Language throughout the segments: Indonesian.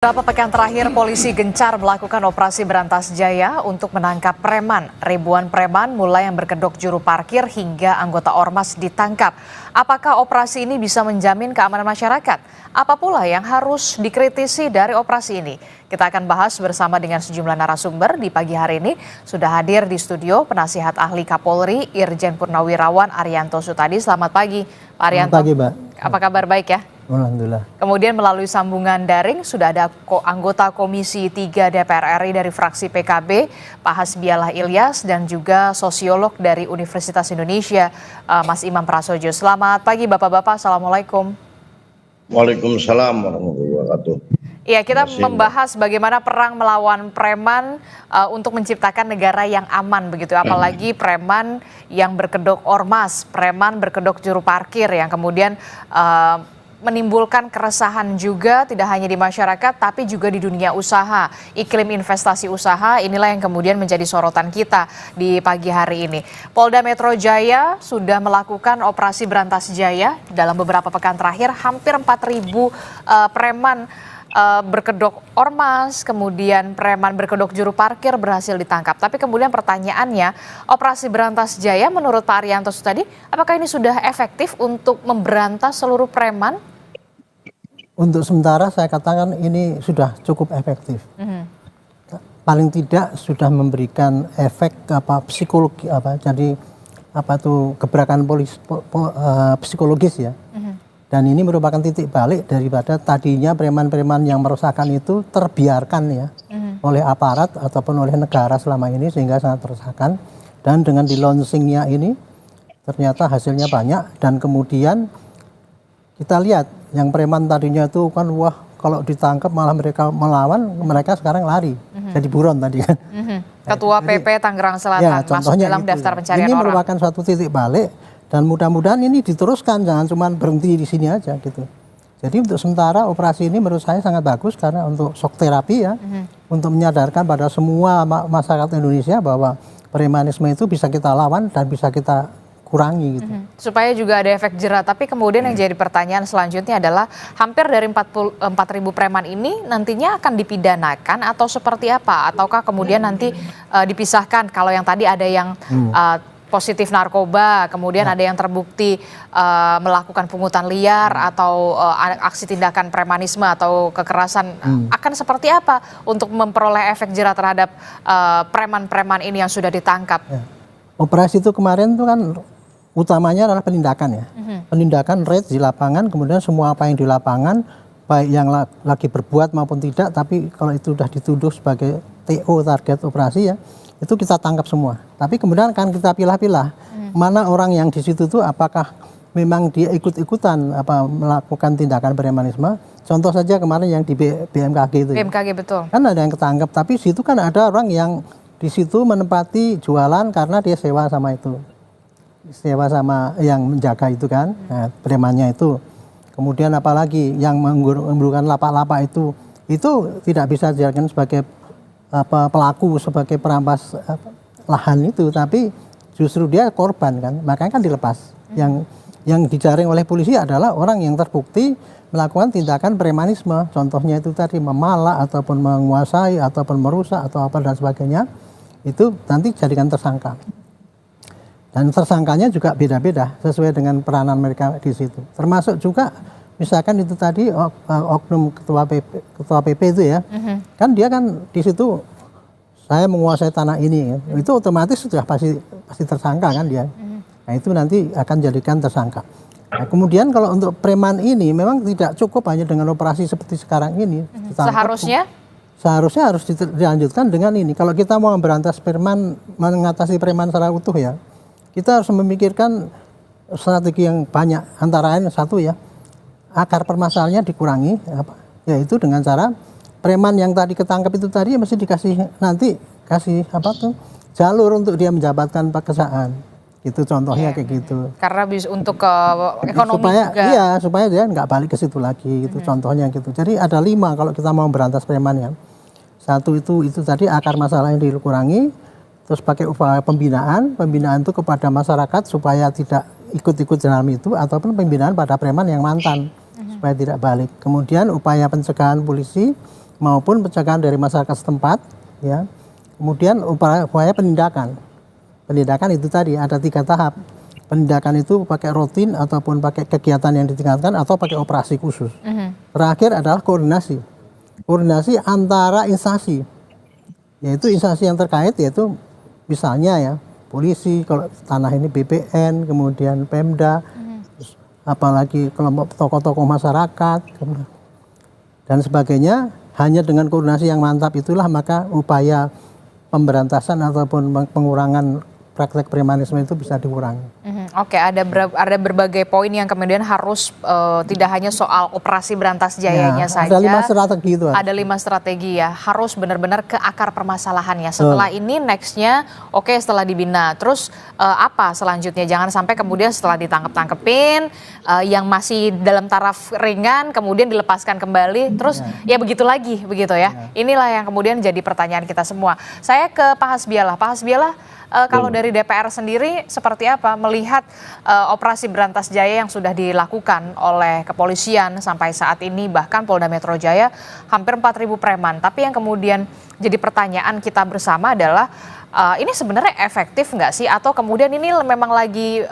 Beberapa pekan terakhir, polisi gencar melakukan operasi berantas jaya untuk menangkap preman. Ribuan preman mulai yang berkedok juru parkir hingga anggota ormas ditangkap. Apakah operasi ini bisa menjamin keamanan masyarakat? Apa pula yang harus dikritisi dari operasi ini? Kita akan bahas bersama dengan sejumlah narasumber di pagi hari ini. Sudah hadir di studio penasihat ahli Kapolri, Irjen Purnawirawan Arianto Sutadi. Selamat pagi, Pak Arianto. Selamat pagi, Mbak. Apa kabar, baik ya? Alhamdulillah. Kemudian melalui sambungan daring sudah ada anggota Komisi 3 DPR RI dari fraksi PKB, Pak Hasbialah Ilyas, dan juga sosiolog dari Universitas Indonesia, Mas Imam Prasojo. Selamat pagi Bapak-Bapak, Assalamualaikum. Waalaikumsalam warahmatullahi wabarakatuh. Ya, kita membahas bagaimana perang melawan preman untuk menciptakan negara yang aman begitu. Apalagi preman yang berkedok ormas, preman berkedok juru parkir yang kemudian menimbulkan keresahan juga tidak hanya di masyarakat tapi juga di dunia usaha. Iklim investasi usaha inilah yang kemudian menjadi sorotan kita di pagi hari ini. Polda Metro Jaya sudah melakukan operasi berantas jaya dalam beberapa pekan terakhir. Hampir 4.000 preman berkedok ormas, kemudian preman berkedok juru parkir berhasil ditangkap. Tapi kemudian pertanyaannya, operasi berantas jaya menurut Pak Arianto tadi, apakah ini sudah efektif untuk memberantas seluruh preman? Untuk sementara saya katakan ini sudah cukup efektif. Paling tidak sudah memberikan efek psikologi jadi gebrakan psikologis ya. Dan ini merupakan titik balik daripada tadinya preman-preman yang merusakkan itu terbiarkan ya oleh aparat ataupun oleh negara selama ini sehingga sangat meresahkan. Dan dengan di launchingnya ini ternyata hasilnya banyak dan kemudian kita lihat yang preman tadinya itu kan wah kalau ditangkap malah mereka melawan, mereka sekarang lari jadi buron tadi kan. Ketua PP Tangerang Selatan ya, masuk dalam daftar pencarian ini orang. Ini merupakan suatu titik balik. Dan mudah-mudahan ini diteruskan, jangan cuma berhenti di sini aja gitu. Jadi untuk sementara operasi ini menurut saya sangat bagus karena untuk shock terapi ya, untuk menyadarkan pada semua masyarakat Indonesia bahwa premanisme itu bisa kita lawan dan bisa kita kurangi gitu. Supaya juga ada efek jerat. Tapi kemudian yang jadi pertanyaan selanjutnya adalah hampir dari 4.000 preman ini nantinya akan dipidanakan atau seperti apa? Ataukah kemudian nanti dipisahkan kalau yang tadi ada yang positif narkoba, kemudian ada yang terbukti melakukan pungutan liar atau aksi tindakan premanisme atau kekerasan, akan seperti apa untuk memperoleh efek jerat terhadap preman-preman ini yang sudah ditangkap? Ya. Operasi itu kemarin itu kan utamanya adalah penindakan ya, penindakan raid di lapangan, kemudian semua apa yang di lapangan, baik yang lagi berbuat maupun tidak, tapi kalau itu sudah dituduh sebagai TO target operasi ya, itu kita tangkap semua. Tapi kemudian akan kita pilah-pilah mana orang yang di situ tuh apakah memang dia ikut-ikutan melakukan tindakan premanisme. Contoh saja kemarin yang di BMKG itu. BMKG betul. Kan ada yang ketangkap, tapi di situ kan ada orang yang di situ menempati jualan karena dia sewa sama itu. Sewa sama yang menjaga itu kan, nah, premannya itu. Kemudian apalagi yang menggunakan lapak-lapak itu tidak bisa dijadikan sebagai pelaku, sebagai perampas lahan itu, tapi justru dia korban kan, makanya kan dilepas. Yang dijaring oleh polisi adalah orang yang terbukti melakukan tindakan premanisme, contohnya itu tadi memalak ataupun menguasai ataupun merusak atau apa dan sebagainya, itu nanti jadikan tersangka. Dan tersangkanya juga beda-beda sesuai dengan peranan mereka di situ. Termasuk juga misalkan itu tadi oknum ketua PP itu ya, kan dia kan di situ saya menguasai tanah ini, itu otomatis sudah pasti tersangka kan dia. Nah itu nanti akan jadikan tersangka. Nah, kemudian kalau untuk preman ini memang tidak cukup hanya dengan operasi seperti sekarang ini. Seharusnya harus dilanjutkan dengan ini. Kalau kita mau memberantas preman, mengatasi preman secara utuh ya, kita harus memikirkan strategi yang banyak. Antara lain satu ya, akar permasalahannya dikurangi, yaitu dengan cara preman yang tadi ketangkep itu tadi mesti kasih jalur untuk dia menjabatkan pekerjaan. Itu contohnya kayak gitu. Karena bisa untuk ke ekonomi juga. Iya, supaya dia nggak balik ke situ lagi gitu. Contohnya gitu. Jadi ada 5 kalau kita mau berantas preman ya. Satu itu tadi akar masalahnya dikurangi. Terus pakai upaya pembinaan itu kepada masyarakat supaya tidak ikut-ikut dalam itu, ataupun pembinaan pada preman yang mantan supaya tidak balik. Kemudian upaya pencegahan polisi maupun pencegahan dari masyarakat setempat, ya. Kemudian upaya penindakan. Penindakan itu tadi ada 3 tahap. Penindakan itu pakai rutin ataupun pakai kegiatan yang ditingkatkan atau pakai operasi khusus. Terakhir adalah koordinasi. Koordinasi antara instansi, yaitu instansi yang terkait, yaitu misalnya ya polisi, kalau tanah ini BPN, kemudian Pemda, terus apalagi kelompok tokoh-tokoh masyarakat dan sebagainya. Hanya dengan koordinasi yang mantap itulah maka upaya pemberantasan ataupun pengurangan praktek premanisme itu bisa dikurangi. Oke, ada berbagai poin yang kemudian harus tidak hanya soal operasi berantas jayanya saja. Ada 5 strategi itu. Ada 5 strategi ya, harus benar-benar ke akar permasalahannya. Setelah ini nextnya, oke, setelah dibina, terus apa selanjutnya? Jangan sampai kemudian setelah ditangkep-tangkepin, yang masih dalam taraf ringan, kemudian dilepaskan kembali, terus ya begitu lagi, begitu ya. Inilah yang kemudian jadi pertanyaan kita semua. Saya ke Pak Hasbialah. Pak Hasbialah, kalau dari DPR sendiri seperti apa melihat operasi berantas jaya yang sudah dilakukan oleh kepolisian sampai saat ini, bahkan Polda Metro Jaya hampir 4.000 preman. Tapi yang kemudian jadi pertanyaan kita bersama adalah ini sebenarnya efektif nggak sih, atau kemudian ini memang lagi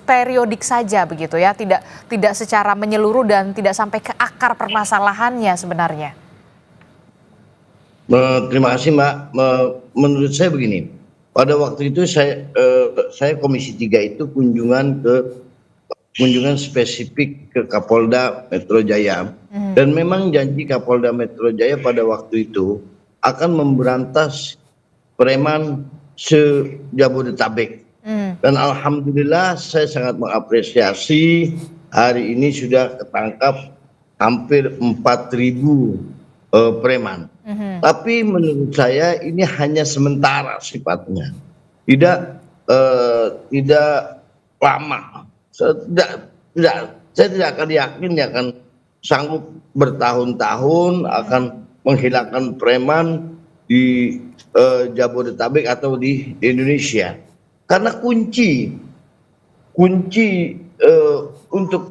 periodik saja begitu ya, tidak secara menyeluruh dan tidak sampai ke akar permasalahannya sebenarnya. Terima kasih Mbak. Menurut saya begini. Pada waktu itu saya Komisi 3 itu kunjungan spesifik ke Kapolda Metro Jaya, dan memang janji Kapolda Metro Jaya pada waktu itu akan memberantas preman se-Jabodetabek. Dan alhamdulillah saya sangat mengapresiasi hari ini sudah ketangkap hampir 4.000 preman. Tapi menurut saya ini hanya sementara sifatnya, tidak lama. Saya tidak akan yakin akan sanggup bertahun-tahun akan menghilangkan preman di Jabodetabek atau di Indonesia. Karena kunci untuk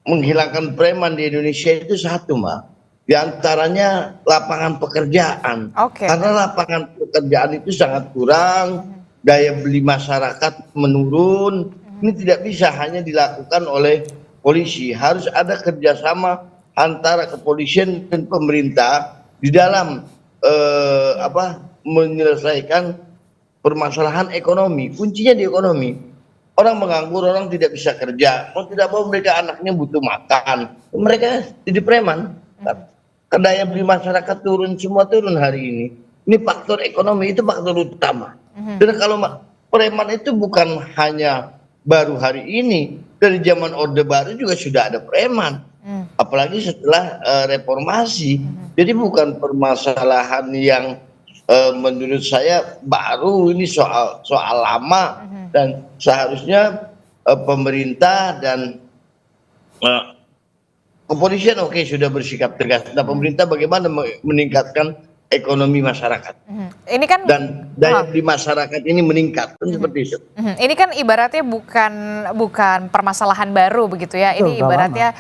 menghilangkan preman di Indonesia itu satu, Mbak. Di antaranya lapangan pekerjaan. Karena lapangan pekerjaan itu sangat kurang, daya beli masyarakat menurun. Ini tidak bisa hanya dilakukan oleh polisi, harus ada kerjasama antara kepolisian dan pemerintah di dalam menyelesaikan permasalahan ekonomi. Kuncinya di ekonomi. Orang menganggur, orang tidak bisa kerja, mau tidak mau mereka anaknya butuh makan, mereka jadi preman. Daya beli masyarakat turun, semua turun hari ini. Ini faktor ekonomi, itu faktor utama. Dan kalau preman itu bukan hanya baru hari ini, dari zaman Orde Baru juga sudah ada preman. Apalagi setelah reformasi. Jadi bukan permasalahan yang menurut saya baru, ini soal lama. Dan seharusnya pemerintah dan kepolisian sudah bersikap tegas. Nah, pemerintah bagaimana meningkatkan ekonomi masyarakat? Ini kan dan daya beli masyarakat ini meningkat, seperti itu. Ini kan ibaratnya bukan permasalahan baru begitu ya. Ini ibaratnya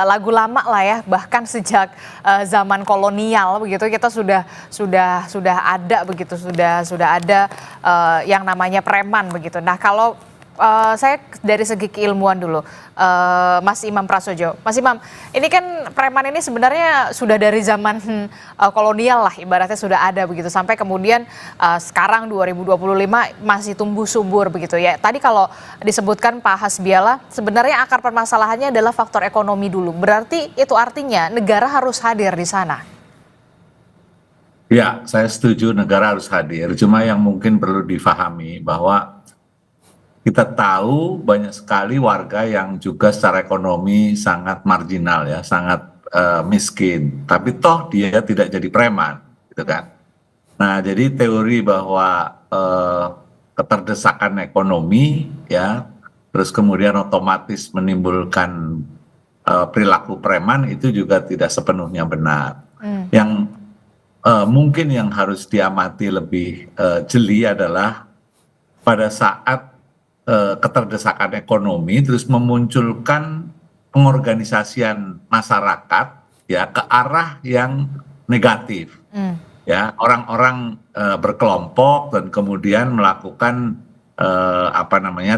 lagu lama lah ya. Bahkan sejak zaman kolonial begitu kita sudah ada begitu, sudah ada yang namanya preman begitu. Nah, kalau saya dari segi keilmuan dulu, Mas Imam Prasojo. Mas Imam, ini kan preman ini sebenarnya sudah dari zaman kolonial lah, ibaratnya sudah ada begitu. Sampai kemudian sekarang 2025 masih tumbuh subur begitu ya. Tadi kalau disebutkan Pak Hasbialah, sebenarnya akar permasalahannya adalah faktor ekonomi dulu. Berarti itu artinya negara harus hadir di sana. Ya, saya setuju negara harus hadir. Cuma yang mungkin perlu difahami bahwa kita tahu banyak sekali warga yang juga secara ekonomi sangat marginal ya, sangat miskin. Tapi toh dia tidak jadi preman, gitu kan. Nah, jadi teori bahwa keterdesakan ekonomi ya, terus kemudian otomatis menimbulkan perilaku preman itu juga tidak sepenuhnya benar. Yang mungkin yang harus diamati lebih jeli adalah pada saat keterdesakan ekonomi terus memunculkan pengorganisasian masyarakat ya ke arah yang negatif. Ya, orang-orang berkelompok dan kemudian melakukan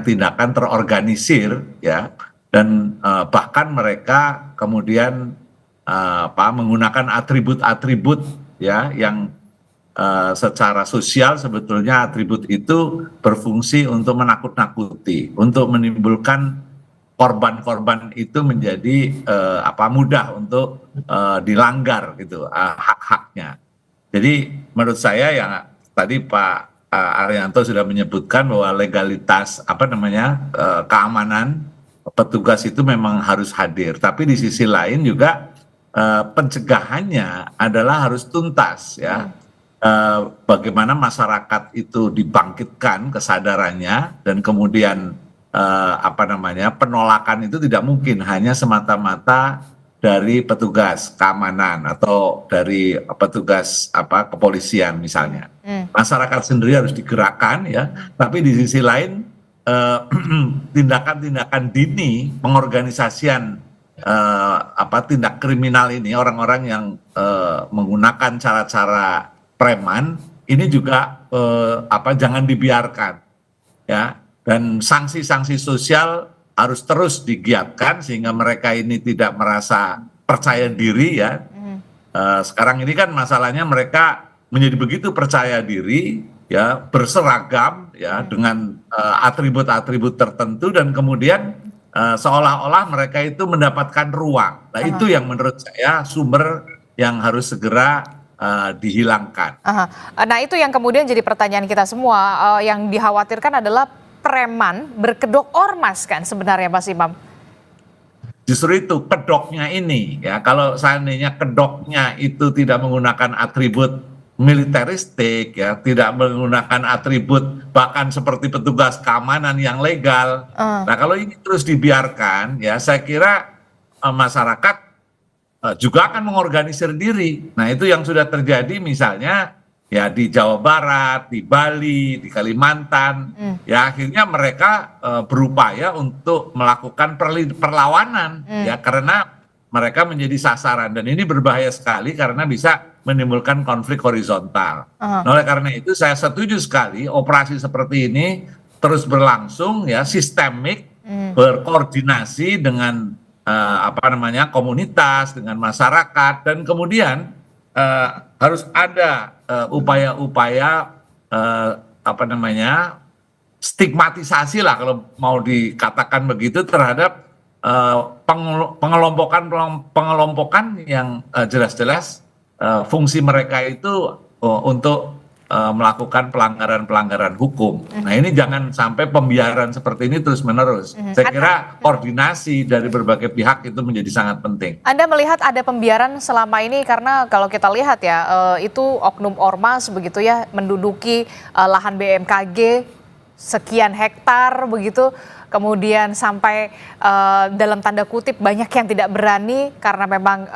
tindakan terorganisir, ya, dan bahkan mereka kemudian menggunakan atribut-atribut, ya, yang secara sosial sebetulnya atribut itu berfungsi untuk menakut-nakuti, untuk menimbulkan korban-korban itu menjadi mudah untuk dilanggar gitu hak-haknya. Jadi menurut saya ya tadi Pak Arianto sudah menyebutkan bahwa legalitas keamanan petugas itu memang harus hadir. Tapi di sisi lain juga pencegahannya adalah harus tuntas, ya. Bagaimana masyarakat itu dibangkitkan kesadarannya dan kemudian penolakan itu tidak mungkin hanya semata-mata dari petugas keamanan atau dari petugas kepolisian misalnya. Masyarakat sendiri harus digerakkan, ya. Tapi di sisi lain tindakan-tindakan dini pengorganisasian tindak kriminal ini, orang-orang yang menggunakan cara-cara preman ini juga jangan dibiarkan, ya. Dan sanksi-sanksi sosial harus terus digiatkan sehingga mereka ini tidak merasa percaya diri, ya. Sekarang ini kan masalahnya mereka menjadi begitu percaya diri, ya, berseragam, ya, dengan atribut-atribut tertentu dan kemudian seolah-olah mereka itu mendapatkan ruang. Nah, itu yang menurut saya sumber yang harus segera dihilangkan. Nah, itu yang kemudian jadi pertanyaan kita semua, yang dikhawatirkan adalah preman berkedok ormas kan sebenarnya, Mas Imam? Justru itu kedoknya ini, ya, kalau seandainya kedoknya itu tidak menggunakan atribut militeristik, ya, tidak menggunakan atribut bahkan seperti petugas keamanan yang legal. Nah, kalau ini terus dibiarkan, ya, saya kira masyarakat juga akan mengorganisir diri. Nah, itu yang sudah terjadi misalnya, ya, di Jawa Barat, di Bali, di Kalimantan, ya, akhirnya mereka berupaya untuk melakukan perlawanan, ya, karena mereka menjadi sasaran dan ini berbahaya sekali karena bisa menimbulkan konflik horizontal. Nah, oleh karena itu saya setuju sekali operasi seperti ini terus berlangsung, ya, sistemik, berkoordinasi dengan komunitas, dengan masyarakat, dan kemudian harus ada upaya-upaya stigmatisasi lah kalau mau dikatakan begitu terhadap pengelompokan yang jelas-jelas fungsi mereka itu untuk melakukan pelanggaran-pelanggaran hukum. Nah, ini jangan sampai pembiaran seperti ini terus-menerus. Saya kira koordinasi dari berbagai pihak itu menjadi sangat penting. Anda melihat ada pembiaran selama ini karena kalau kita lihat, ya, itu oknum ormas begitu, ya, menduduki lahan BMKG sekian hektar begitu, kemudian sampai dalam tanda kutip banyak yang tidak berani karena memang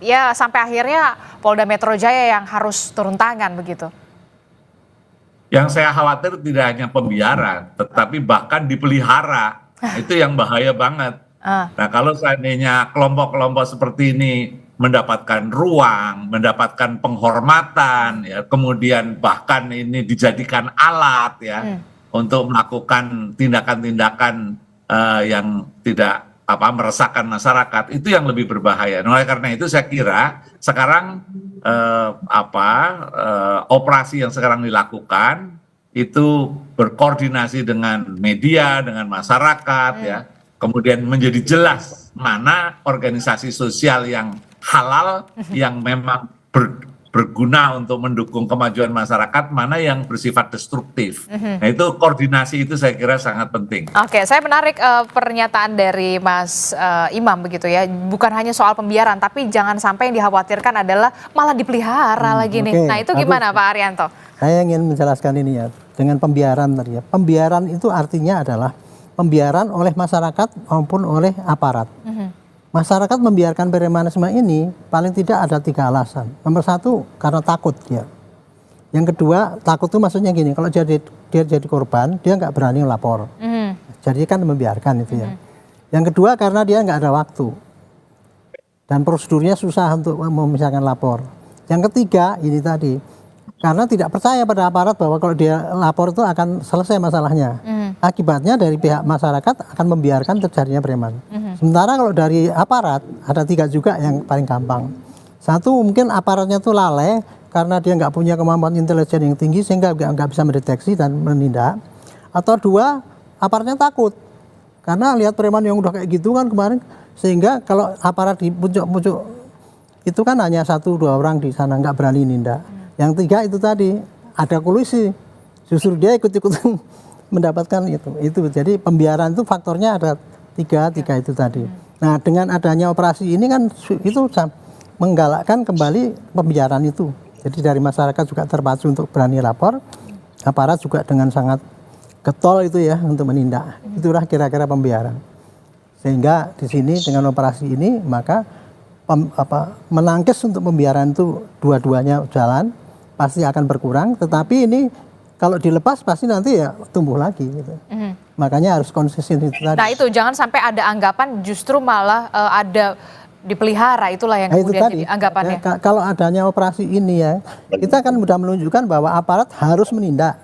ya sampai akhirnya Polda Metro Jaya yang harus turun tangan begitu. Yang saya khawatir tidak hanya pembiaran, tetapi bahkan dipelihara. Itu yang bahaya banget. Nah, kalau seandainya kelompok-kelompok seperti ini mendapatkan ruang, mendapatkan penghormatan, ya, kemudian bahkan ini dijadikan alat, ya, untuk melakukan tindakan-tindakan yang tidak meresahkan masyarakat, itu yang lebih berbahaya. Nah, oleh karena itu saya kira sekarang operasi yang sekarang dilakukan itu berkoordinasi dengan media, dengan masyarakat, ya, kemudian menjadi jelas mana organisasi sosial yang halal, yang memang berguna untuk mendukung kemajuan masyarakat, mana yang bersifat destruktif. Nah, itu koordinasi itu saya kira sangat penting. Oke, saya menarik pernyataan dari Mas Imam begitu, ya. Bukan hanya soal pembiaran, tapi jangan sampai yang dikhawatirkan adalah malah dipelihara lagi nih. Nah, itu gimana Pak Arianto? Saya ingin menjelaskan ini, ya, dengan pembiaran tadi, ya. Pembiaran itu artinya adalah pembiaran oleh masyarakat maupun oleh aparat. Masyarakat membiarkan premanisme ini paling tidak ada 3 alasan. Nomor 1 karena takut, ya. Yang kedua, takut itu maksudnya gini, kalau dia jadi korban, dia nggak berani lapor. Jadi kan membiarkan itu, ya. Yang kedua karena dia nggak ada waktu. dan prosedurnya susah untuk memisahkan lapor. Yang ketiga ini tadi, karena tidak percaya pada aparat bahwa kalau dia lapor itu akan selesai masalahnya. Akibatnya dari pihak masyarakat akan membiarkan terjadinya preman. Sementara kalau dari aparat ada 3 juga yang paling gampang. Satu, mungkin aparatnya itu lalai karena dia nggak punya kemampuan intelijen yang tinggi sehingga nggak bisa mendeteksi dan menindak. Atau 2, aparatnya takut karena lihat preman yang udah kayak gitu kan kemarin, sehingga kalau aparat di pucuk-pucuk itu kan hanya 1-2 orang di sana nggak berani nindak. Yang 3 itu tadi ada kolusi, justru dia ikut-ikutan mendapatkan itu. Jadi pembiaran itu faktornya ada 3 itu tadi. Nah, dengan adanya operasi ini kan itu menggalakkan kembali pembiaran itu. Jadi dari masyarakat juga terpacu untuk berani lapor, aparat juga dengan sangat getol itu ya untuk menindak. Itulah kira-kira pembiaran. Sehingga di sini dengan operasi ini maka menangkis untuk pembiaran itu dua-duanya jalan, pasti akan berkurang. Tetapi ini kalau dilepas pasti nanti ya tumbuh lagi gitu. Makanya harus konsisten itu tadi. Nah itu jangan sampai ada anggapan justru malah ada dipelihara, itulah yang Nah, itu kemudian tadi, jadi anggapannya. ya, kalau adanya operasi ini ya, kita kan sudah menunjukkan bahwa aparat harus menindak.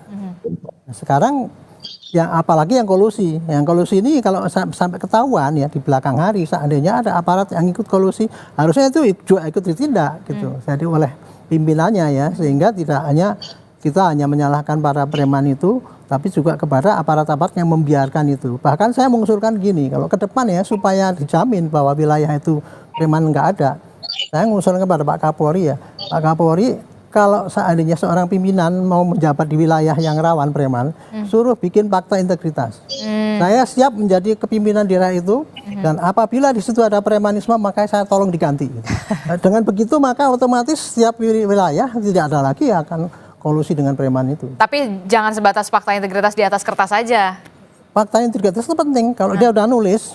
Nah, sekarang yang apalagi yang kolusi ini kalau sampai ketahuan ya di belakang hari seandainya ada aparat yang ikut kolusi, harusnya itu juga ikut ditindak gitu. Jadi oleh pimpinannya ya, sehingga tidak hanya kita hanya menyalahkan para preman itu, tapi juga kepada aparat-aparat yang membiarkan itu. Bahkan saya mengusulkan gini, kalau ke depan ya supaya dijamin bahwa wilayah itu preman nggak ada, saya mengusulkan kepada Pak Kapolri ya, Pak Kapolri kalau seandainya seorang pimpinan mau menjabat di wilayah yang rawan preman, suruh bikin fakta integritas. Saya siap menjadi kepimpinan daerah itu, dan apabila di situ ada premanisme maka saya tolong diganti. Dengan begitu maka otomatis setiap wilayah tidak ada lagi akan kolusi dengan preman itu. Tapi jangan sebatas fakta integritas di atas kertas saja. Fakta integritas itu penting. Kalau dia udah nulis,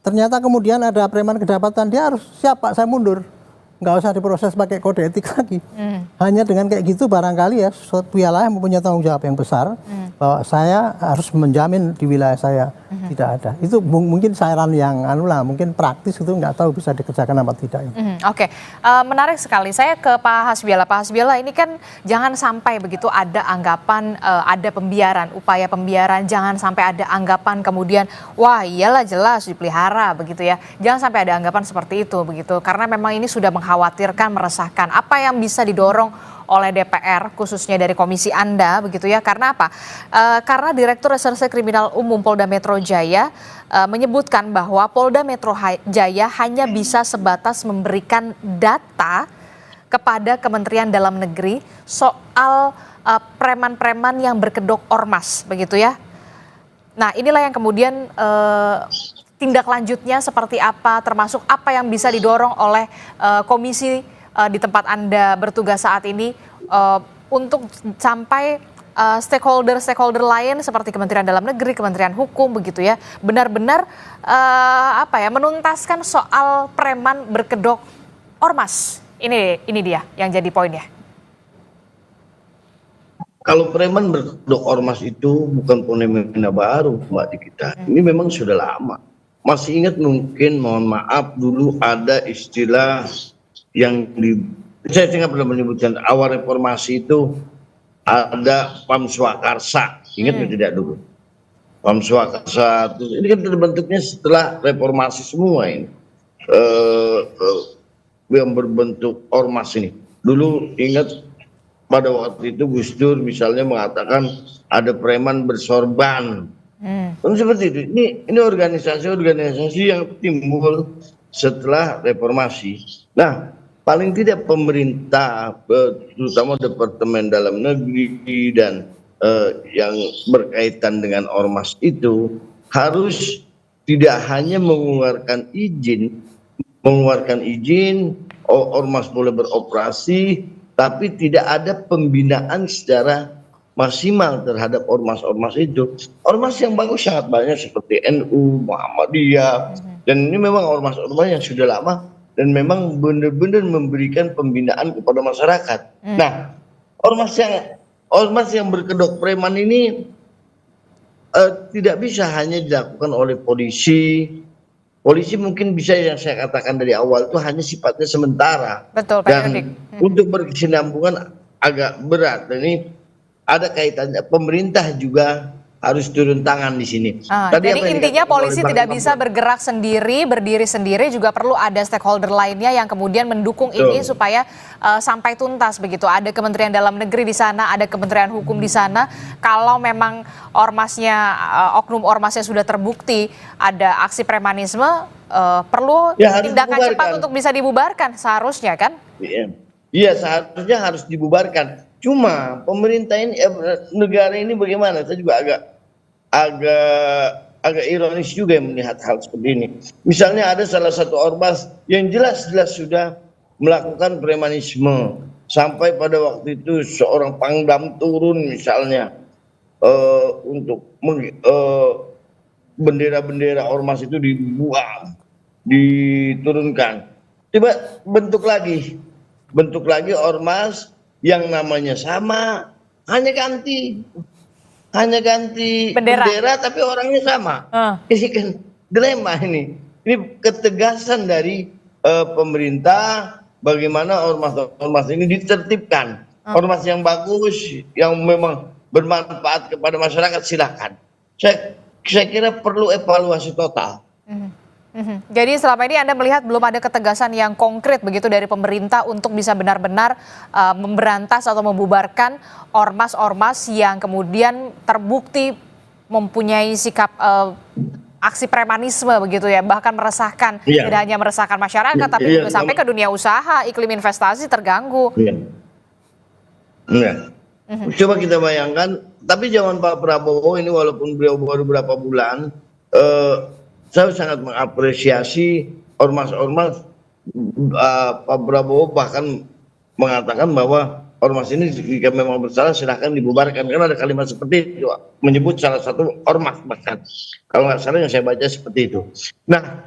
ternyata kemudian ada preman kedapatan, dia harus siap Pak, saya mundur. Nggak usah diproses pakai kode etik lagi. Hanya dengan kayak gitu barangkali ya suatu wilayah mempunyai tanggung jawab yang besar bahwa saya harus menjamin di wilayah saya tidak ada. Itu mungkin saran yang mungkin praktis itu nggak tahu bisa dikerjakan apa tidak. Oke. Menarik sekali. Saya ke Pak Hasbiala. Pak Hasbiala, ini kan jangan sampai begitu ada anggapan ada pembiaran, upaya pembiaran, jangan sampai ada anggapan kemudian wah iyalah jelas dipelihara begitu ya. Jangan sampai ada anggapan seperti itu begitu, karena memang ini sudah mengkhawatirkan, meresahkan. Apa yang bisa didorong oleh DPR khususnya dari komisi Anda begitu ya, karena apa? Karena Direktur Reserse Kriminal Umum Polda Metro Jaya menyebutkan bahwa Polda Metro Jaya hanya bisa sebatas memberikan data kepada Kementerian Dalam Negeri soal preman-preman yang berkedok ormas begitu ya. Nah inilah yang kemudian tindak lanjutnya seperti apa, termasuk apa yang bisa didorong oleh komisi di tempat Anda bertugas saat ini untuk sampai stakeholder lain seperti Kementerian Dalam Negeri, Kementerian Hukum begitu ya, benar-benar menuntaskan soal preman berkedok ormas. Ini dia yang jadi poinnya. Kalau preman berkedok ormas itu bukan fenomena baru Mbak di kita. Ini memang sudah lama. Masih ingat mungkin, mohon maaf, dulu ada istilah yang saya tidak pernah menyebutkan awal reformasi itu ada Pam Swakarsa, ingat tidak dulu? Pam Swakarsa ini kan terbentuknya setelah reformasi semua ini yang berbentuk ormas ini. Dulu ingat pada waktu itu Gus Dur misalnya mengatakan ada preman bersorban, seperti itu. Ini organisasi yang timbul setelah reformasi. Nah, paling tidak pemerintah, terutama Departemen Dalam Negeri dan yang berkaitan dengan ormas itu harus tidak hanya mengeluarkan izin, ormas boleh beroperasi, tapi tidak ada pembinaan secara maksimal terhadap ormas-ormas itu. Ormas yang bagus sangat banyak seperti NU, Muhammadiyah, dan ini memang ormas-ormas yang sudah lama dan memang benar-benar memberikan pembinaan kepada masyarakat. Nah, ormas yang berkedok preman ini tidak bisa hanya dilakukan oleh polisi, Polisi mungkin bisa, yang saya katakan dari awal itu hanya sifatnya sementara Betul, periodik. dan untuk berkesinambungan agak berat. Dan ini ada kaitannya, pemerintah juga harus turun tangan di sini. Jadi Apa yang intinya dikatakan oleh polisi Bang tidak Imam bisa bergerak sendiri, berdiri sendiri, juga perlu ada stakeholder lainnya yang kemudian mendukung ini Betul. supaya sampai tuntas begitu. Ada Kementerian Dalam Negeri di sana, ada Kementerian Hukum di sana. Kalau memang ormasnya, oknum ormasnya sudah terbukti ada aksi premanisme, perlu Ya, harus tindakan cepat dibubarkan. untuk bisa dibubarkan seharusnya kan? Iya, iya, seharusnya harus dibubarkan. Cuma pemerintah ini, negara ini bagaimana? Saya juga agak ironis juga melihat hal seperti ini. Misalnya ada salah satu ormas yang jelas-jelas sudah melakukan premanisme, sampai pada waktu itu seorang pangdam turun misalnya untuk bendera-bendera ormas itu dibuang, diturunkan. Coba bentuk lagi ormas yang namanya sama, hanya ganti Bendera. bendera tapi orangnya sama. Ini kan dilema ini. Ini ketegasan dari pemerintah bagaimana ormas-ormas ini ditertibkan. Ormas yang bagus, yang memang bermanfaat kepada masyarakat, silakan. Saya kira perlu evaluasi total. Jadi selama ini Anda melihat belum ada ketegasan yang konkret begitu dari pemerintah untuk bisa benar-benar memberantas atau membubarkan ormas-ormas yang kemudian terbukti mempunyai sikap aksi premanisme begitu ya, bahkan meresahkan, Iya. tidak hanya meresahkan masyarakat tapi Iya, juga sampai ke dunia usaha, iklim investasi terganggu. Iya. Iya. Coba kita bayangkan, tapi zaman Pak Prabowo ini walaupun beliau baru beberapa bulan, saya sangat mengapresiasi ormas-ormas. Pak Prabowo bahkan mengatakan bahwa ormas ini jika memang bersalah silahkan dibubarkan, karena ada kalimat seperti itu, menyebut salah satu ormas, bahkan kalau nggak salah yang saya baca seperti itu. Nah,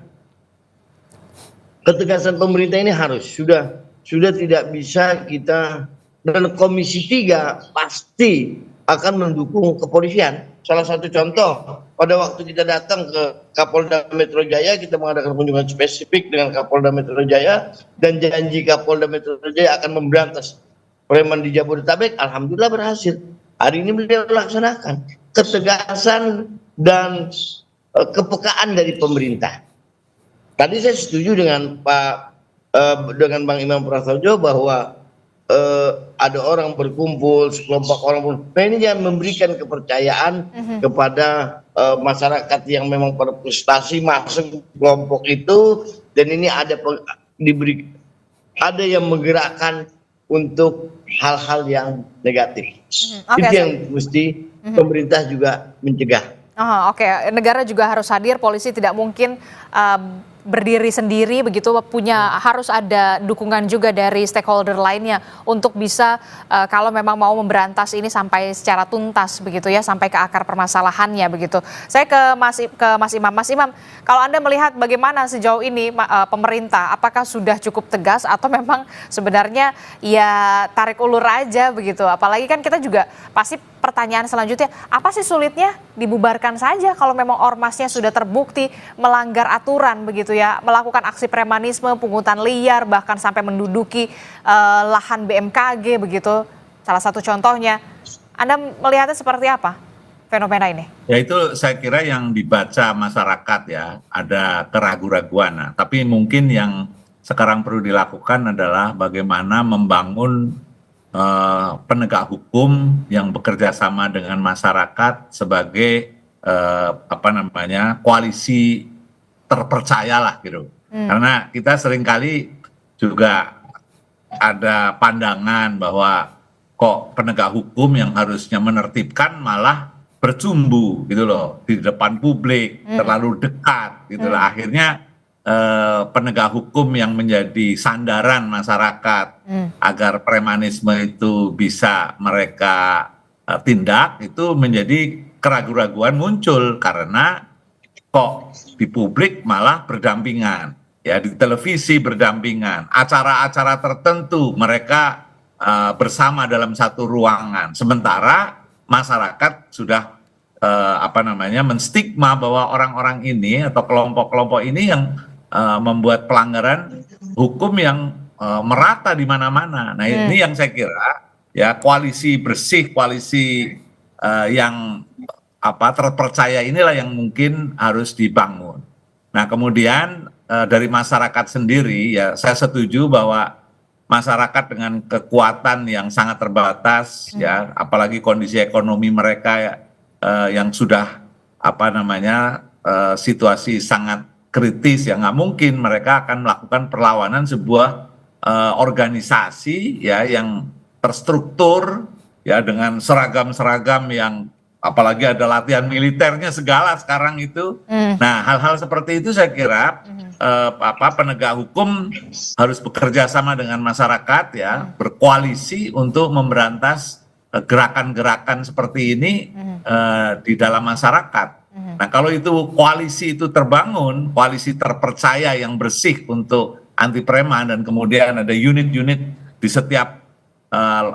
ketegasan pemerintah ini harus sudah tidak bisa kita, dan Komisi 3 pasti akan mendukung kepolisian. Salah satu contoh, pada waktu kita datang ke Kapolda Metro Jaya, kita mengadakan kunjungan spesifik dengan Kapolda Metro Jaya, dan janji Kapolda Metro Jaya akan memberantas preman di Jabodetabek. Alhamdulillah berhasil. Hari ini beliau laksanakan ketegasan dan kepekaan dari pemerintah. Tadi saya setuju dengan dengan Bang Imam Prasojo bahwa ada orang berkumpul, sekelompok orang berkumpul. Nah, ini jangan memberikan kepercayaan kepada masyarakat yang memang berprestasi masuk kelompok itu, dan ini ada yang menggerakkan untuk hal-hal yang negatif. Itu yang mesti pemerintah juga mencegah. Oke. Negara juga harus hadir, polisi tidak mungkin berdiri sendiri begitu, harus ada dukungan juga dari stakeholder lainnya untuk bisa kalau memang mau memberantas ini sampai secara tuntas begitu ya, sampai ke akar permasalahannya begitu. Saya ke Mas Imam. Mas Imam, kalau Anda melihat bagaimana sejauh ini pemerintah, apakah sudah cukup tegas atau memang sebenarnya ya tarik ulur aja begitu? Apalagi kan kita juga pasti pertanyaan selanjutnya, apa sih sulitnya dibubarkan saja kalau memang ormasnya sudah terbukti melanggar aturan begitu ya, melakukan aksi premanisme, pungutan liar, bahkan sampai menduduki lahan BMKG begitu, salah satu contohnya. Anda melihatnya seperti apa fenomena ini? Ya itu saya kira yang dibaca masyarakat ya, ada keraguan-raguan. Nah, tapi mungkin yang sekarang perlu dilakukan adalah bagaimana membangun penegak hukum yang bekerja sama dengan masyarakat sebagai koalisi terpercayalah gitu. Karena kita seringkali juga ada pandangan bahwa kok penegak hukum yang harusnya menertibkan malah bercumbu gitu loh di depan publik, terlalu dekat gitu lah. Akhirnya penegak hukum yang menjadi sandaran masyarakat agar premanisme itu bisa mereka tindak, itu menjadi keraguan-raguan muncul karena kok di publik malah berdampingan, ya di televisi berdampingan, acara-acara tertentu mereka bersama dalam satu ruangan, sementara masyarakat sudah menstigma bahwa orang-orang ini atau kelompok-kelompok ini yang membuat pelanggaran hukum yang merata di mana-mana. Nah, ini yang saya kira ya koalisi bersih, koalisi yang terpercaya inilah yang mungkin harus dibangun. Nah, kemudian dari masyarakat sendiri ya saya setuju bahwa masyarakat dengan kekuatan yang sangat terbatas ya, apalagi kondisi ekonomi mereka yang sudah situasi sangat kritis ya, nggak mungkin mereka akan melakukan perlawanan sebuah organisasi ya yang terstruktur ya dengan seragam-seragam yang apalagi ada latihan militernya segala sekarang itu. Nah, hal-hal seperti itu saya kira penegak hukum harus bekerja sama dengan masyarakat ya, berkoalisi untuk memberantas gerakan-gerakan seperti ini di dalam masyarakat. Nah, kalau itu koalisi itu terbangun, koalisi terpercaya yang bersih untuk anti preman, dan kemudian ada unit-unit di setiap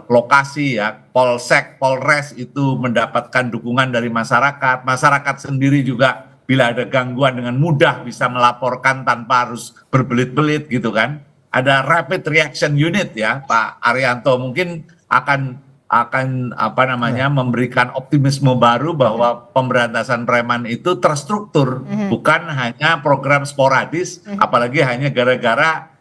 lokasi ya, polsek, polres itu mendapatkan dukungan dari masyarakat. Masyarakat sendiri juga bila ada gangguan dengan mudah bisa melaporkan tanpa harus berbelit-belit gitu kan. Ada rapid reaction unit ya, Pak Arianto mungkin akan memberikan optimisme baru bahwa pemberantasan preman itu terstruktur, bukan hanya program sporadis, apalagi hanya gara-gara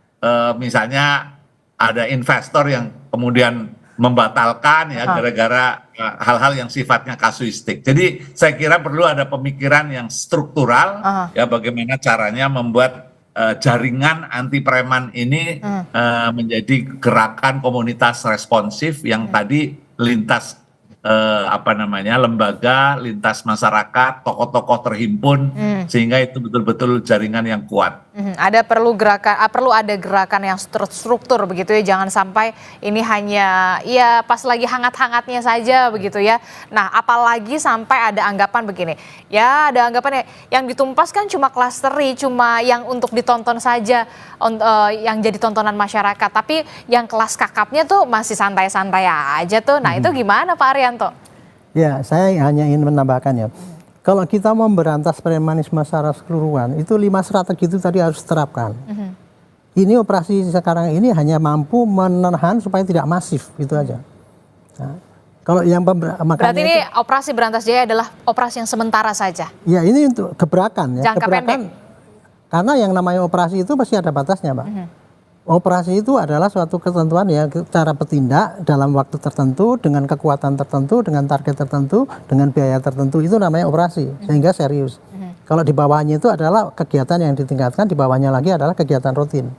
misalnya ada investor yang kemudian membatalkan ya gara-gara hal-hal yang sifatnya kasuistik. Jadi saya kira perlu ada pemikiran yang struktural ya, bagaimana caranya membuat jaringan anti preman ini menjadi gerakan komunitas responsif yang tadi lintas lembaga, lintas masyarakat, tokoh-tokoh terhimpun sehingga itu betul-betul jaringan yang kuat. Perlu ada gerakan yang terstruktur begitu ya, jangan sampai ini hanya ya pas lagi hangat-hangatnya saja begitu ya. Nah, apalagi sampai ada anggapan begini. Ya, ada anggapan yang ditumpas kan cuma klasteri, cuma yang untuk ditonton saja, yang jadi tontonan masyarakat. Tapi yang kelas kakapnya tuh masih santai-santai aja tuh. Nah, itu gimana Pak Arianto? Ya, saya hanya ingin menambahkan ya. Kalau kita memberantas premanisme secara keseluruhan, itu 5 strategi itu tadi harus diterapkan. Ini operasi sekarang ini hanya mampu menahan supaya tidak masif, gitu aja. Nah, kalau yang berarti ini operasi Berantas Jaya adalah operasi yang sementara saja? Ya, ini untuk gebrakan ya. Jangka pendek? Karena yang namanya operasi itu pasti ada batasnya, Pak. Operasi itu adalah suatu ketentuan ya, cara bertindak dalam waktu tertentu, dengan kekuatan tertentu, dengan target tertentu, dengan biaya tertentu, itu namanya operasi, sehingga serius. Kalau di bawahnya itu adalah kegiatan yang ditingkatkan, di bawahnya lagi adalah kegiatan rutin.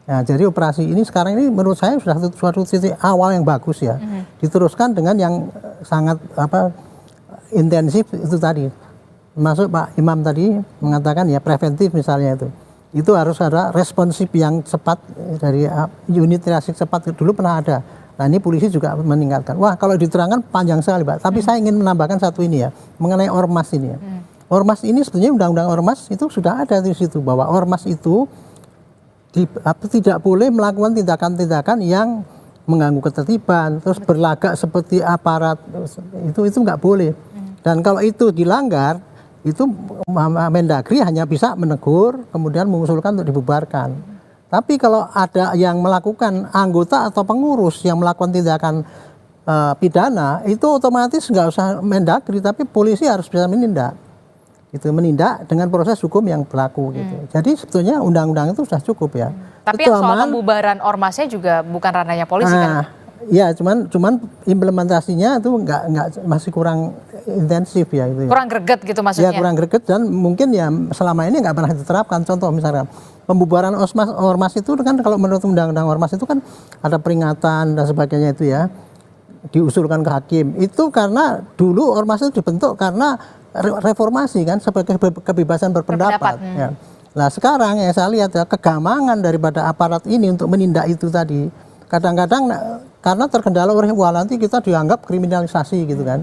Nah, jadi operasi ini sekarang ini menurut saya sudah suatu titik awal yang bagus ya, diteruskan dengan yang sangat intensif itu tadi. Masuk Pak Imam tadi mengatakan ya preventif misalnya itu harus ada responsif yang cepat dari unit reaksi cepat, dulu pernah ada. Nah, ini polisi juga meningkatkan. Wah, kalau diterangkan panjang sekali, Pak. Tapi saya ingin menambahkan satu ini ya, mengenai ormas ini ya. Ormas ini sebenarnya undang-undang ormas itu sudah ada di situ, bahwa ormas itu tidak boleh melakukan tindakan-tindakan yang mengganggu ketertiban, terus berlagak seperti aparat, itu nggak boleh. Dan kalau itu dilanggar, itu Mendagri hanya bisa menegur, kemudian mengusulkan untuk dibubarkan. Tapi kalau ada yang melakukan anggota atau pengurus yang melakukan tindakan pidana, itu otomatis nggak usah Mendagri, tapi polisi harus bisa menindak. Itu menindak dengan proses hukum yang berlaku gitu. Jadi sebetulnya undang-undang itu sudah cukup ya. Tapi yang soal pembubaran ormasnya juga bukan ranahnya polisi kan? Ya, cuman implementasinya itu nggak masih kurang intensif ya itu. Kurang greget gitu maksudnya? Ya, kurang greget, dan mungkin ya selama ini nggak pernah diterapkan. Contoh misalnya pembubaran ormas itu kan, kalau menurut undang-undang ormas itu kan ada peringatan dan sebagainya itu ya, diusulkan ke hakim. Itu karena dulu ormas itu dibentuk karena reformasi kan, sebagai kebebasan berpendapat. Ya. Nah, sekarang ya saya lihat ya kegamangan daripada aparat ini untuk menindak itu tadi. Kadang-kadang karena terkendala oleh wah nanti kita dianggap kriminalisasi gitu kan.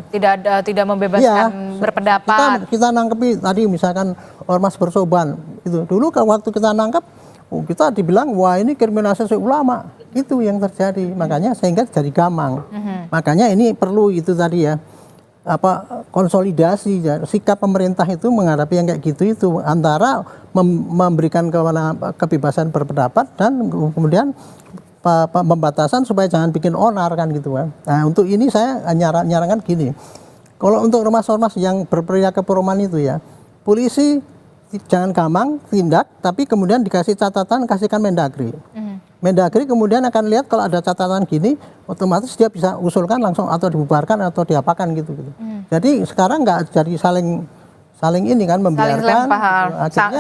Tidak membebaskan berpendapat. Kita nangkepi tadi misalkan ormas bersoban itu. Dulu waktu kita nangkep kita dibilang wah ini kriminalisasi ulama. Itu yang terjadi. Makanya sehingga jadi gamang. Makanya ini perlu itu tadi ya. konsolidasi ya. Sikap pemerintah itu menghadapi yang kayak gitu itu antara memberikan kebebasan berpendapat dan kemudian pembatasan supaya jangan bikin onar kan gitu kan. Nah untuk ini saya nyarankan gini, kalau untuk ormas-ormas yang berperilaku perumahan itu ya, polisi jangan gampang tindak, tapi kemudian dikasih catatan, kasihkan Mendagri. Mendagri kemudian akan lihat kalau ada catatan gini, otomatis dia bisa usulkan langsung atau dibubarkan atau diapakan gitu. Jadi sekarang nggak jadi saling ini kan membiarkan,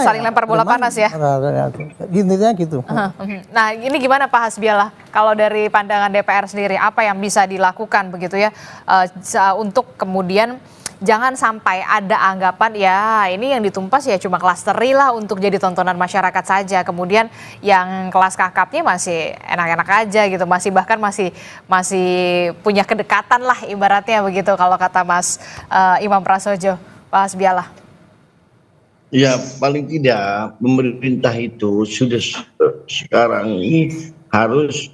saling lempar bola panas ya. Intinya gitu. Nah ini gimana Pak Hasbialah, kalau dari pandangan DPR sendiri apa yang bisa dilakukan begitu ya untuk kemudian jangan sampai ada anggapan ya ini yang ditumpas ya cuma kelas teri lah untuk jadi tontonan masyarakat saja, kemudian yang kelas kakapnya masih enak-enak aja gitu, masih punya kedekatan lah ibaratnya begitu kalau kata Mas Imam Prasojo. Pak Hasbialah. Ya paling tidak pemerintah itu sudah sekarang ini harus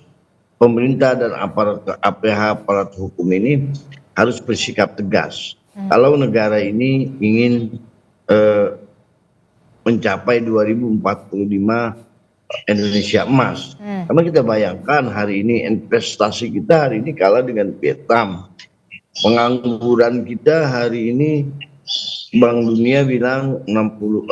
pemerintah dan aparat hukum ini harus bersikap tegas. Kalau negara ini ingin mencapai 2045 Indonesia emas, karena kita bayangkan hari ini investasi kita hari ini kalah dengan Vietnam, pengangguran kita hari ini Bank Dunia bilang 60,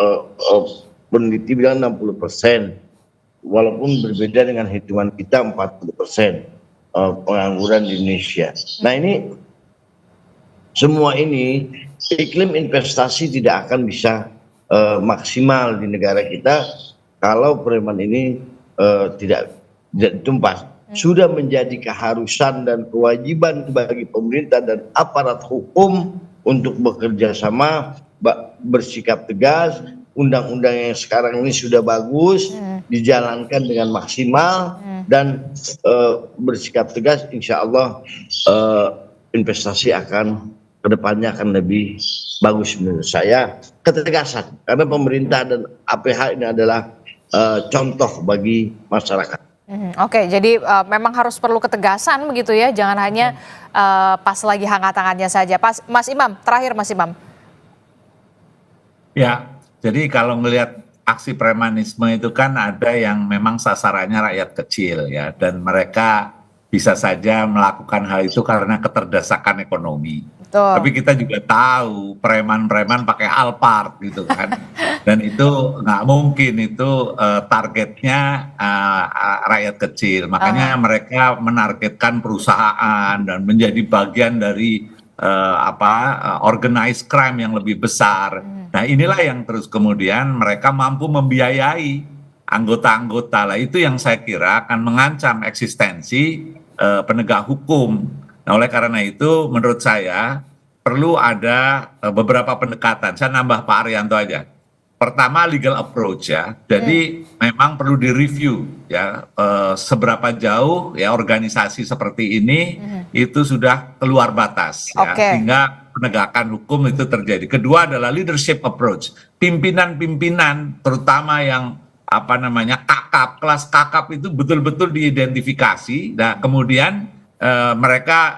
peneliti bilang 60%, walaupun berbeda dengan hitungan kita 40% pengangguran di Indonesia. Nah ini semua ini iklim investasi tidak akan bisa maksimal di negara kita kalau preman ini tidak ditumpas. Sudah menjadi keharusan dan kewajiban bagi pemerintah dan aparat hukum untuk bekerja sama, bersikap tegas. Undang-undang yang sekarang ini sudah bagus, dijalankan dengan maksimal dan bersikap tegas. Insya Allah investasi akan kedepannya akan lebih bagus menurut saya. Ketegasan, karena pemerintah dan APH ini adalah contoh bagi masyarakat. Oke, jadi memang harus perlu ketegasan begitu ya, jangan hanya pas lagi hangat-hangatnya saja. Mas Imam, terakhir Mas Imam. Ya, jadi kalau melihat aksi premanisme itu kan ada yang memang sasarannya rakyat kecil ya, dan mereka bisa saja melakukan hal itu karena keterdesakan ekonomi. Betul. Tapi kita juga tahu preman-preman pakai Alphard gitu kan, dan itu nggak mungkin itu targetnya rakyat kecil. Makanya mereka menargetkan perusahaan dan menjadi bagian dari organized crime yang lebih besar. Nah inilah yang terus kemudian mereka mampu membiayai anggota-anggota lah, itu yang saya kira akan mengancam eksistensi penegak hukum. Nah oleh karena itu menurut saya perlu ada beberapa pendekatan. Saya nambah Pak Arianto aja. Pertama legal approach ya. Jadi memang perlu direview ya seberapa jauh ya organisasi seperti ini itu sudah keluar batas ya, sehingga penegakan hukum itu terjadi. Kedua adalah leadership approach. Pimpinan-pimpinan terutama yang kakap, kelas kakap itu betul-betul diidentifikasi. Nah kemudian mereka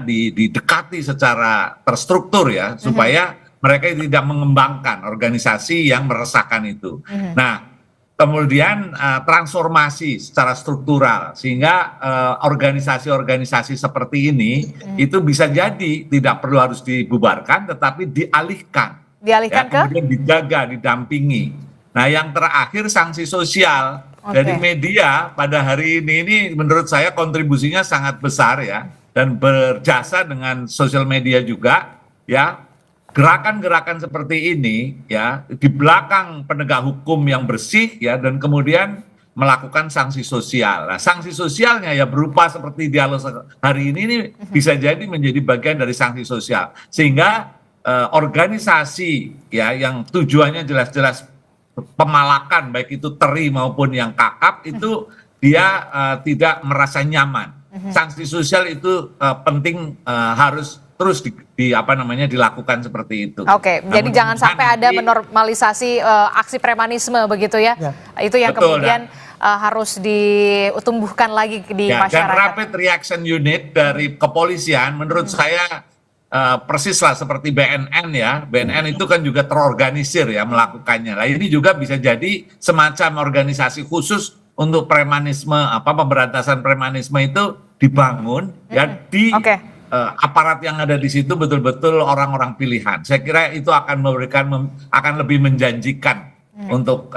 didekati secara terstruktur ya, supaya mereka tidak mengembangkan organisasi yang meresahkan itu. Nah kemudian transformasi secara struktural sehingga organisasi-organisasi seperti ini itu bisa jadi tidak perlu harus dibubarkan, tetapi dialihkan ya, kemudian dijaga, didampingi. Nah yang terakhir sanksi sosial. Jadi media pada hari ini menurut saya kontribusinya sangat besar ya, dan berjasa dengan sosial media juga ya. Gerakan-gerakan seperti ini ya di belakang penegak hukum yang bersih ya, dan kemudian melakukan sanksi sosial. Nah sanksi sosialnya ya berupa seperti dialog hari ini bisa jadi menjadi bagian dari sanksi sosial, sehingga organisasi ya yang tujuannya jelas-jelas pemalakan baik itu teri maupun yang kakap itu dia tidak merasa nyaman. Sanksi sosial itu penting, harus terus dilakukan seperti itu. Oke, jadi jangan sampai ada menormalisasi aksi premanisme begitu ya. Itu yang betul, kemudian harus ditumbuhkan lagi di masyarakat. Dan rapid reaction unit dari kepolisian menurut saya persis lah seperti BNN ya. BNN itu kan juga terorganisir ya melakukannya. Nah, ini juga bisa jadi semacam organisasi khusus untuk premanisme, pemberantasan premanisme itu dibangun ya di aparat yang ada di situ betul-betul orang-orang pilihan. Saya kira itu akan akan lebih menjanjikan untuk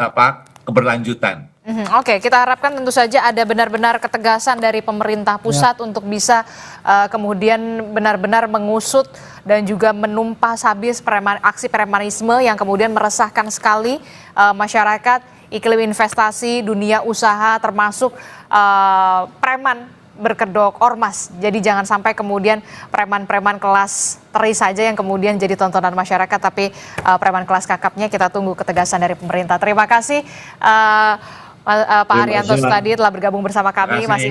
keberlanjutan. Oke, kita harapkan tentu saja ada benar-benar ketegasan dari pemerintah pusat untuk bisa kemudian benar-benar mengusut dan juga menumpas habis aksi premanisme yang kemudian meresahkan sekali masyarakat, iklim investasi, dunia usaha, termasuk preman berkedok ormas. Jadi jangan sampai kemudian preman-preman kelas teri saja yang kemudian jadi tontonan masyarakat, tapi preman kelas kakapnya kita tunggu ketegasan dari pemerintah. Terima kasih Pak Haryanto tadi telah bergabung bersama kami. Masih